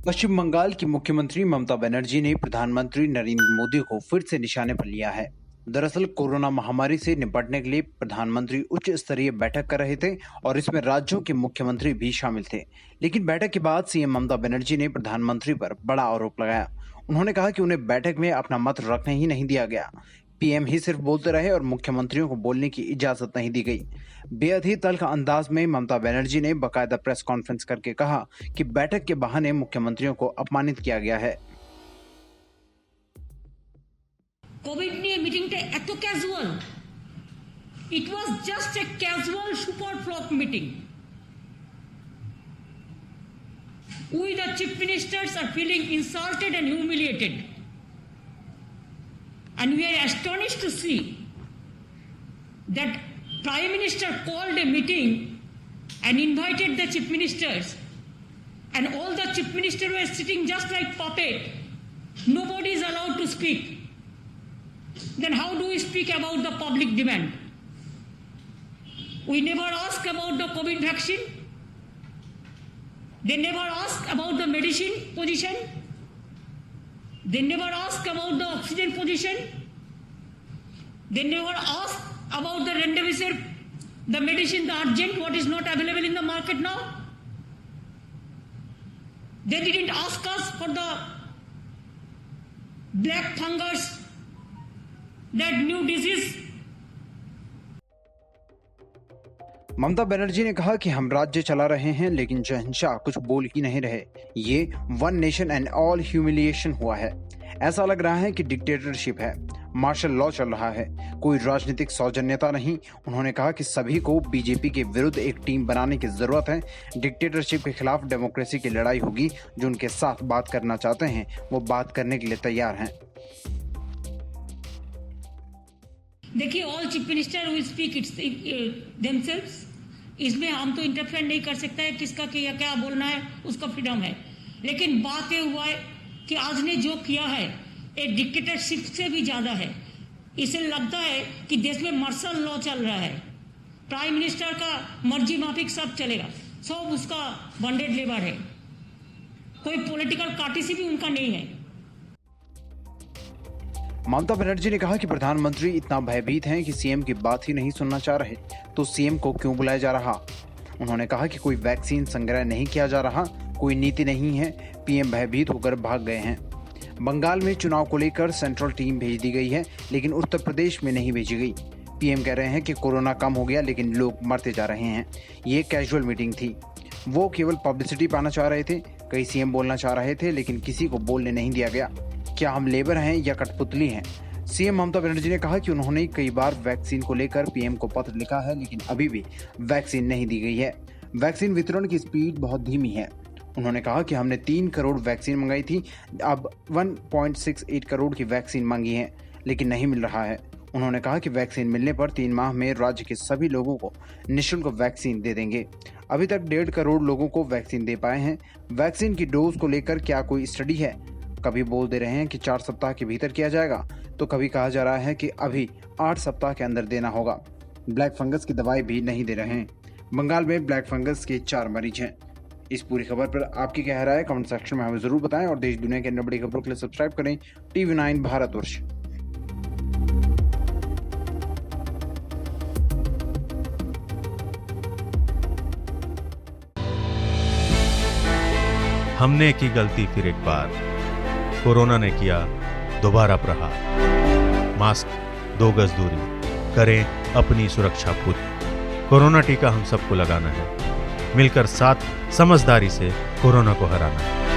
पश्चिम बंगाल की मुख्यमंत्री ममता बनर्जी ने प्रधानमंत्री नरेंद्र मोदी को फिर से निशाने पर लिया है। दरअसल कोरोना महामारी से निपटने के लिए प्रधानमंत्री उच्च स्तरीय बैठक कर रहे थे और इसमें राज्यों के मुख्यमंत्री भी शामिल थे। लेकिन बैठक के बाद सीएम ममता बनर्जी ने प्रधानमंत्री पर बड़ा आरोप लगाया। उन्होंने कहा कि उन्हें बैठक में अपना मत रखने ही नहीं दिया गया। पीएम ही सिर्फ बोलते रहे और मुख्यमंत्रियों को बोलने की इजाजत नहीं दी गई। बेहद ही तल्ख अंदाज में ममता बनर्जी ने बाकायदा प्रेस कॉन्फ्रेंस करके कहा कि बैठक के बहाने मुख्यमंत्रियों को अपमानित किया गया है। कोविड নিয়ে মিটিংটা এত casual, it was just a casual super flock meeting. We the chief ministers are feeling insulted and humiliated, and we are astonished to see that Prime Minister called a meeting and invited the chief ministers, and all the chief ministers were sitting just like puppet. Nobody is allowed to speak. Then how do we speak about the public demand? We never ask about the COVID vaccine. They never ask about the medicine position. They never ask about the oxygen position. They never ask about the remdesivir, the medicine, the urgent, what is not available in the market now. They didn't ask us for the black fungus, that new disease. Mamata Banerjee ने कहा कि हम राज्य चला रहे हैं लेकिन शहंशाह कुछ बोल ही नहीं रहे। ये one nation and all humiliation हुआ है। ऐसा लग रहा है कि डिक्टेटरशिप है, मार्शल लॉ चल रहा है, कोई राजनीतिक सौजन्यता नहीं। उन्होंने कहा कि सभी को बीजेपी के विरुद्ध एक टीम बनाने की जरूरत है। डिक्टेटरशिप के खिलाफ डेमोक्रेसी की लड़ाई होगी। जो उनके साथ बात करना चाहते हैं वो बात करने के लिए तैयार हैं। देखिए, all chief minister will speak themselves. इसमें हम तो इंटरफेयर नहीं कर सकते हैं, किसका क्या बोलना है उसका फ्रीडम है। लेकिन बात ये हुआ है कि आज ने जो किया है एक डिक्टेटरशिप से भी ज्यादा है। इसे लगता है कि देश में मार्शल लॉ चल रहा है, प्राइम मिनिस्टर का मर्जी माफिक सब चलेगा, सब उसका बॉन्डेड लेबर है, कोई पॉलिटिकल कार्टिसी भी उनका नहीं है। ममता बनर्जी ने कहा कि प्रधानमंत्री इतना भयभीत हैं कि सीएम की बात ही नहीं सुनना चाह रहे, तो सीएम को क्यों बुलाया जा रहा। उन्होंने कहा कि कोई वैक्सीन संग्रह नहीं किया जा रहा, कोई नीति नहीं है, पीएम भयभीत होकर भाग गए हैं। बंगाल में चुनाव को लेकर सेंट्रल टीम भेज दी गई है लेकिन उत्तर प्रदेश में नहीं भेजी गई। पीएम कह रहे हैं कि कोरोना कम हो गया लेकिन लोग मरते जा रहे हैं। ये कैजुअल मीटिंग थी, वो केवल पब्लिसिटी पाना चाह रहे थे। कई सीएम बोलना चाह रहे थे लेकिन किसी को बोलने नहीं दिया गया। क्या हम लेबर हैं या कठपुतली हैं। सीएम ममता बनर्जी ने कहा कि उन्होंने कई बार वैक्सीन को लेकर पीएम को पत्र लिखा है लेकिन अभी भी वैक्सीन नहीं दी गई है। वैक्सीन वितरण की स्पीड बहुत धीमी है। उन्होंने कहा कि हमने 3 करोड़ वैक्सीन मंगाई थी, अब 1.68 करोड़ की वैक्सीन मांगी है लेकिन नहीं मिल रहा है। उन्होंने कहा कि वैक्सीन मिलने पर 3 माह में राज्य के सभी लोगों को निःशुल्क वैक्सीन दे देंगे। अभी तक 1.5 करोड़ लोगों को वैक्सीन दे पाए हैं। वैक्सीन की डोज को लेकर क्या कोई स्टडी है। कभी बोल दे रहे हैं कि 4 सप्ताह के भीतर किया जाएगा, तो कभी कहा जा रहा है कि अभी 8 सप्ताह के अंदर देना होगा। ब्लैक फंगस की दवाई भी नहीं दे रहे हैं। बंगाल में ब्लैक फंगस के 4 मरीज हैं। इस पूरी खबर पर आपकी क्या राय है, कमेंट सेक्शन में हमें जरूर बताएं और देश दुनिया की अन्य बड़ी खबरों के लिए सब्सक्राइब करें TV9 भारतवर्ष। हमने की गलती फिर एक बार, कोरोना ने किया दोबारा प्रहार। मास्क, 2 गज दूरी, करें अपनी सुरक्षा पूरी। कोरोना टीका हम सबको लगाना है, मिलकर साथ समझदारी से कोरोना को हराना है।